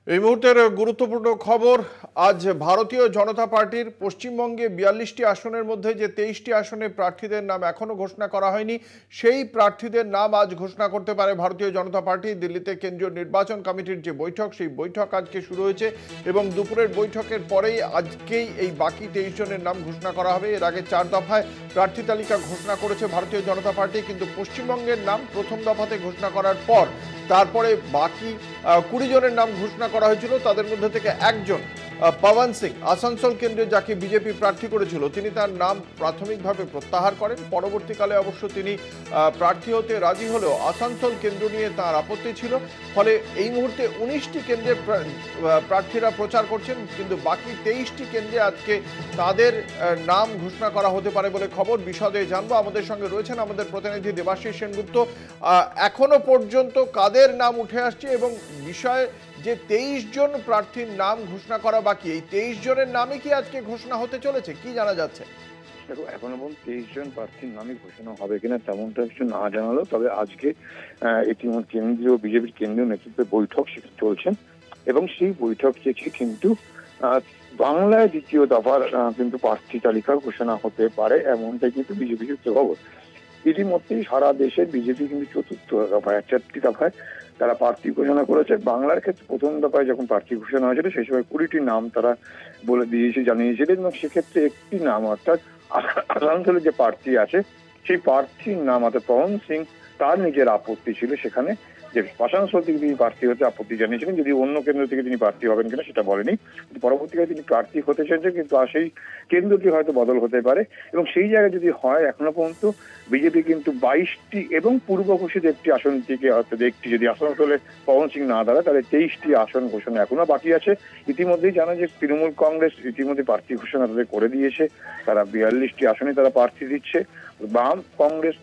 এই মুহূর্তের গুরুত্বপূর্ণ খবর। আজ ভারতীয় জনতা পার্টির পশ্চিমবঙ্গে ৪২টি আসনের মধ্যে যে ২৩টি আসনে প্রার্থীদের নাম এখনো ঘোষণা করা হয়নি, সেই প্রার্থীদের নাম আজ ঘোষণা করতে পারে ভারতীয় জনতা পার্টি। দিল্লিতে কেন্দ্রীয় নির্বাচন কমিটির যে বৈঠক, সেই বৈঠক আজকে শুরু হয়েছে এবং দুপুরের বৈঠকের পরেই আজকেই এই বাকি ২৩ জনের নাম ঘোষণা করা হবে। এর আগে ৪ দফায় প্রার্থী তালিকা ঘোষণা করেছে ভারতীয় জনতা পার্টি, কিন্তু পশ্চিমবঙ্গের নাম প্রথম দফাতে ঘোষণা করার পর তারপরে বাকি ২০ জনের নাম ঘোষণা করা হয়েছিল। তাদের মধ্যে থেকে একজন পবন সিং, আসানসোল কেন্দ্রে যাকে বিজেপি প্রার্থী করেছিল, তিনি তার নাম প্রাথমিকভাবে প্রত্যাহার করেন। পরবর্তীকালে অবশ্য তিনি প্রার্থী হতে রাজি হলেও আসানসোল কেন্দ্র নিয়ে তার আপত্তি ছিল। ফলে এই মুহূর্তে ১৯টি কেন্দ্রের প্রার্থীরা প্রচার করছেন, কিন্তু বাকি ২৩টি কেন্দ্রে আজকে তাদের নাম ঘোষণা করা হতে পারে বলে খবর। বিশদে জানবো। আমাদের সঙ্গে রয়েছেন আমাদের প্রতিনিধি দেবাশিস সেনগুপ্ত। এখনো পর্যন্ত কাদের নাম উঠে আসছে এবং বিষয় যে ২৩ জন প্রার্থীর নাম ঘোষণা করা বাকি, এই ২৩ জনের নামে কি আজকে ঘোষণা হতে চলেছে, কি জানা যাচ্ছে? দেখো, এখনো পর্যন্ত ২৩ জন প্রার্থীর নামই ঘোষণা হবে কিনা তেমনটা কিছু না জানালো। তবে আজকে ইতিমধ্যে কেন্দ্রীয় বিজেপির কেন্দ্রীয় নেতৃত্বের বৈঠক চলছেন এবং সেই বৈঠক থেকে কিন্তু বাংলায় দ্বিতীয় দফার কিন্তু প্রার্থী তালিকা ঘোষণা হতে পারে, এমনটাই কিন্তু বিজেপি সূত্রে খবর। ইতিমধ্যেই সারা দেশে বিজেপি কিন্তু চতুর্থ দফায়, ৪টি দফায় তারা প্রার্থী ঘোষণা করেছে। বাংলার ক্ষেত্রে প্রথম দফায় যখন প্রার্থী ঘোষণা হয়েছিল সেই সময় ২০টি নাম তারা বলে দিয়েছে, জানিয়েছিলেন এবং সেক্ষেত্রে একটি নাম অর্থাৎ আসানসোলে যে প্রার্থী আছে সেই প্রার্থীর নাম অর্থাৎ পবন সিং, তার নিজের আপত্তি ছিল সেখানে যে আসানসোল থেকে তিনি প্রার্থী হতে আপত্তি জানিয়েছিলেন, যদি অন্য কেন্দ্র থেকে তিনি প্রার্থী হবেন কিনা সেটা বলেনি। পরবর্তীকালে তিনি প্রার্থী হতে চেয়েছেন, কিন্তু সেই কেন্দ্রটি হয়তো বদল হতে পারে এবং সেই জায়গায় যদি হয়, এখনো পর্যন্ত বিজেপি কিন্তু ২২টি এবং পূর্ব ঘোষিত একটি আসন থেকে অর্থাৎ একটি যদি আসানসোলে পবন সিং না দাঁড়ায় তাহলে ২৩টি আসন ঘোষণা এখনো বাকি আছে। ইতিমধ্যেই জানা যে তৃণমূল কংগ্রেস ইতিমধ্যে প্রার্থী ঘোষণা তাদের করে দিয়েছে, তারা ৪২টি আসনে তারা প্রার্থী দিচ্ছে। বাম কংগ্রেস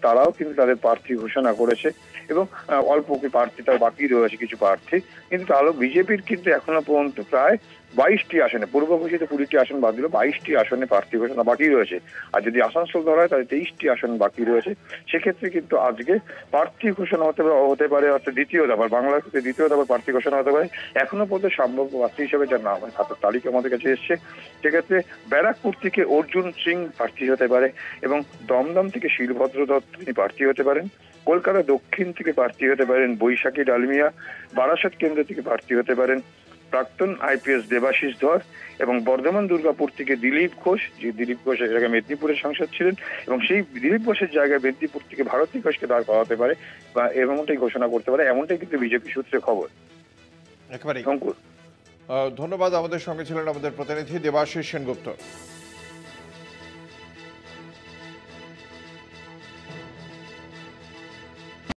তারাও কিন্তু তাদের প্রার্থী ঘোষণা করেছে এবং অল্প প্রার্থী তার বাকি রয়েছে কিছু প্রার্থী, কিন্তু তাহলে বিজেপির কিন্তু এখনো পর্যন্ত প্রায় ২২টি আসনে, পূর্ব ঘোষিত ২০টি আসন বাদ দিল, ২২টি আসনে প্রার্থী ঘোষণা বাকি রয়েছে। আর যদি আসানসোল ধরা হয় তাহলে ২৩টি আসন বাকি রয়েছে। সেক্ষেত্রে কিন্তু আজকে প্রার্থী ঘোষণা হতে পারে অর্থাৎ দ্বিতীয় দফার, বাংলার ক্ষেত্রে দ্বিতীয় দফার প্রার্থী ঘোষণা হতে পারে। এখনো পর্যন্ত সম্ভাব্য প্রার্থী হিসেবে যার নাম হাতের তালিকা আমাদের কাছে এসছে, সেক্ষেত্রে ব্যারাকপুর থেকে অর্জুন সিং প্রার্থী হতে পারে এবং দমদম থেকে শিলভদ্র দত্ত তিনি প্রার্থী হতে পারেন। কলকাতা দক্ষিণ থেকে প্রার্থী হতে পারেন বৈশাখী ডালমিয়া, বারাসাত কেন্দ্র থেকে প্রার্থী হতে পারেন প্রাক্তন আইপিএস দেবাশিস ধর এবং বর্ধমান দুর্গাপুর থেকে দিলীপ ঘোষ, যে দিলীপ ঘোষ এর জায়গায় মেদিনীপুরের সাংসদ ছিলেন এবং সেই দিলীপ ঘোষের জায়গায় মেদিনীপুর থেকে ভারতী ঘোষকে দাঁড় করাতে পারে বা এমনটাই ঘোষণা করতে পারে, এমনটাই কিন্তু বিজেপি সূত্রে খবর। একেবারে ধন্যবাদ। আমাদের সঙ্গে ছিলেন আমাদের প্রতিনিধি দেবাশিস সেনগুপ্ত।